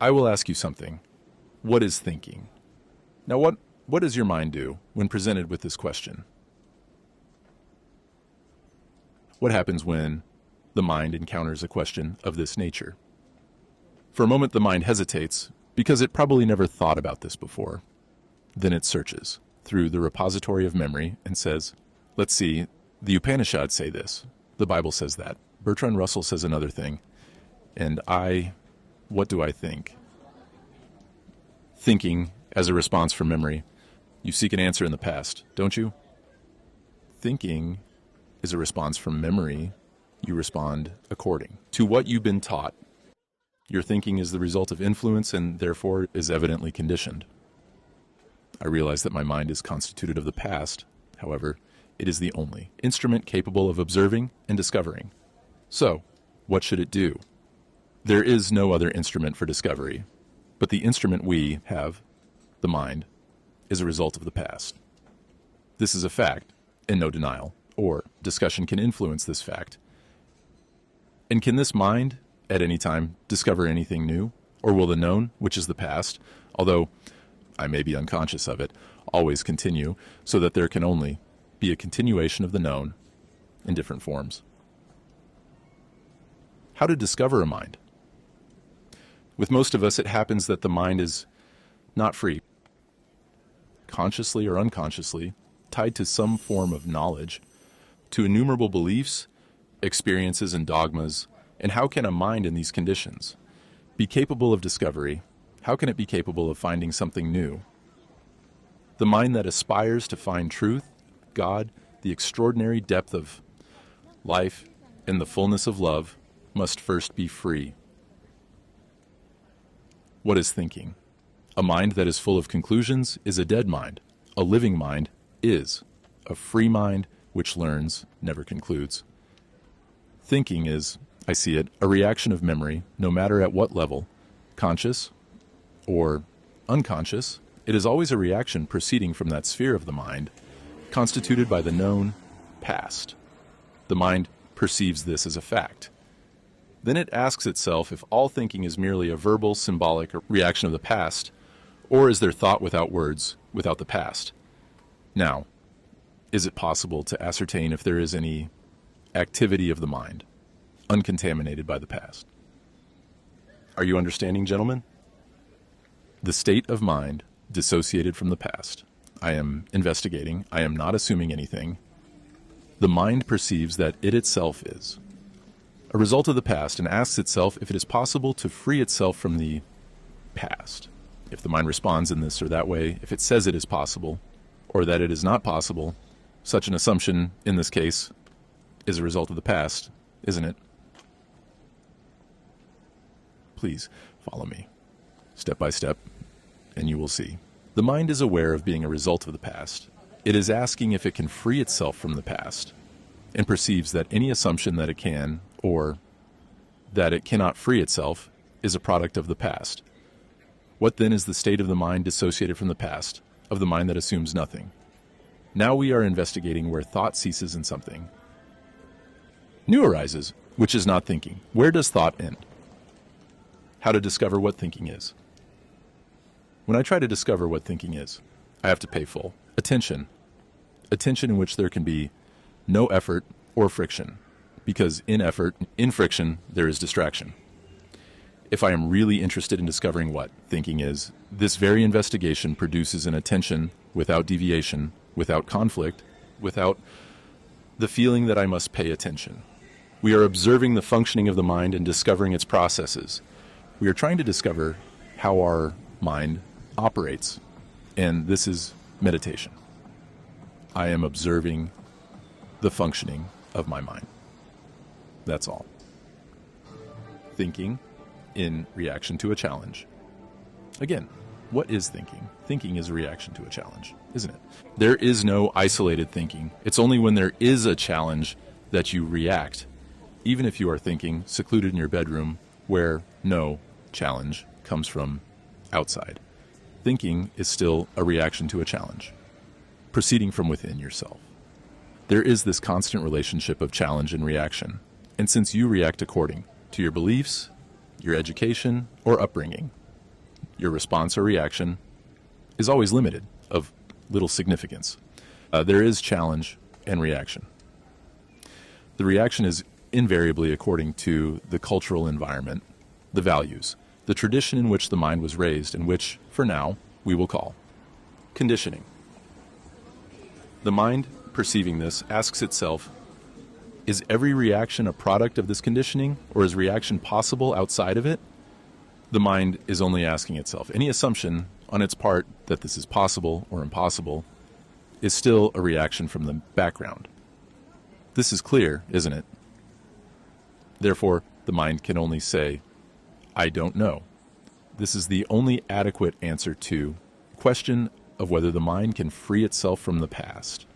I will ask you something. What is thinking? Now, what does your mind do when presented with this question? What happens when the mind encounters a question of this nature? For a moment, the mind hesitates because it probably never thought about this before. Then it searches through the repository of memory and says, let's see, the Upanishads say this. The Bible says that. Bertrand Russell says another thing. And what do I think? Thinking as a response from memory. You seek an answer in the past, don't you? Thinking is a response from memory. You respond according to what you've been taught. Your thinking is the result of influence and therefore is evidently conditioned. I realize that my mind is constituted of the past. However, it is the only instrument capable of observing and discovering. So, what should it do? There is no other instrument for discovery, but the instrument we have, the mind, is a result of the past. This is a fact, and no denial, or discussion can influence this fact. And can this mind, at any time, discover anything new? Or will the known, which is the past, although I may be unconscious of it, always continue, so that there can only be a continuation of the known in different forms? How to discover a mind? With most of us, it happens that the mind is not free, consciously or unconsciously, tied to some form of knowledge, to innumerable beliefs, experiences, and dogmas. And how can a mind in these conditions be capable of discovery? How can it be capable of finding something new? The mind that aspires to find truth, God, the extraordinary depth of life, and the fullness of love must first be free. What is thinking? A mind that is full of conclusions is a dead mind. A living mind is a free mind which learns, never concludes. Thinking is, I see it, a reaction of memory, no matter at what level, conscious or unconscious. It is always a reaction proceeding from that sphere of the mind, constituted by the known past. The mind perceives this as a fact. Then it asks itself if all thinking is merely a verbal, symbolic reaction of the past, or is there thought without words, without the past? Now, is it possible to ascertain if there is any activity of the mind, uncontaminated by the past? Are you understanding, gentlemen? The state of mind dissociated from the past. I am investigating. I am not assuming anything. The mind perceives that it itself is a result of the past and asks itself if it is possible to free itself from the past. If the mind responds in this or that way, if it says it is possible or that it is not possible, such an assumption, in this case, is a result of the past, isn't it? Please follow me, step by step, and you will see. The mind is aware of being a result of the past. It is asking if it can free itself from the past, and perceives that any assumption that it can, or that it cannot free itself, is a product of the past. What then is the state of the mind dissociated from the past, of the mind that assumes nothing? Now we are investigating where thought ceases in something. New arises, which is not thinking. Where does thought end? How to discover what thinking is. When I try to discover what thinking is, I have to pay full attention. Attention in which there can be no effort or friction, because in friction, there is distraction. If I am really interested in discovering what thinking is, this very investigation produces an attention without deviation, without conflict, without the feeling that I must pay attention. We are observing the functioning of the mind and discovering its processes. We are trying to discover how our mind operates, and this is meditation. I am observing the functioning of my mind. That's all. Thinking in reaction to a challenge. Again, what is thinking? Thinking is a reaction to a challenge, isn't it? There is no isolated thinking. It's only when there is a challenge that you react, even if you are thinking secluded in your bedroom where no challenge comes from outside. Thinking is still a reaction to a challenge, proceeding from within yourself. There is this constant relationship of challenge and reaction, and since you react according to your beliefs, your education, or upbringing, your response or reaction is always limited, of little significance. There is challenge and reaction. The reaction is invariably according to the cultural environment, the values, the tradition in which the mind was raised, and which, for now, we will call conditioning. The mind, perceiving this, asks itself, is every reaction a product of this conditioning, or is reaction possible outside of it? The mind is only asking itself. Any assumption on its part that this is possible or impossible is still a reaction from the background. This is clear, isn't it? Therefore, the mind can only say, I don't know. This is the only adequate answer to the question of whether the mind can free itself from the past.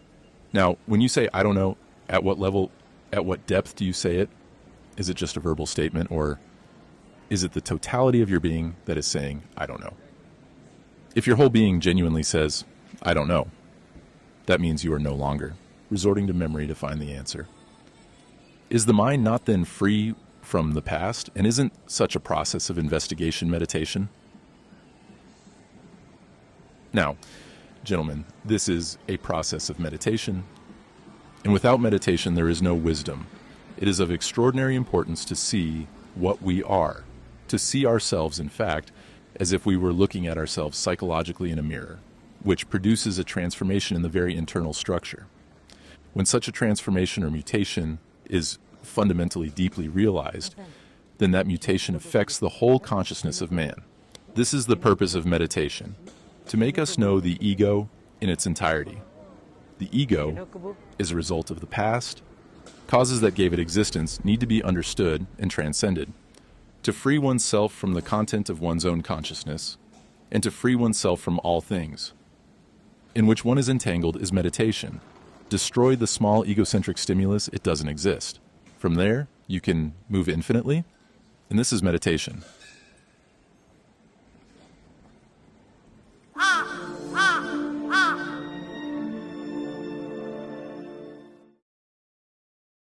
Now, when you say, I don't know, at what level, at what depth do you say it? Is it just a verbal statement, or is it the totality of your being that is saying, I don't know? If your whole being genuinely says, I don't know, that means you are no longer resorting to memory to find the answer. Is the mind not then free from the past, and isn't such a process of investigation meditation? Now, gentlemen, this is a process of meditation, and without meditation there is no wisdom. It is of extraordinary importance to see what we are, to see ourselves, in fact, as if we were looking at ourselves psychologically in a mirror, which produces a transformation in the very internal structure. When such a transformation or mutation is fundamentally deeply realized, then that mutation affects the whole consciousness of man. This is the purpose of meditation, to make us know the ego in its entirety. The ego is a result of the past. Causes that gave it existence need to be understood and transcended. To free oneself from the content of one's own consciousness, and to free oneself from all things in which one is entangled, is meditation. Destroy the small egocentric stimulus, it doesn't exist. From there, you can move infinitely, and this is meditation.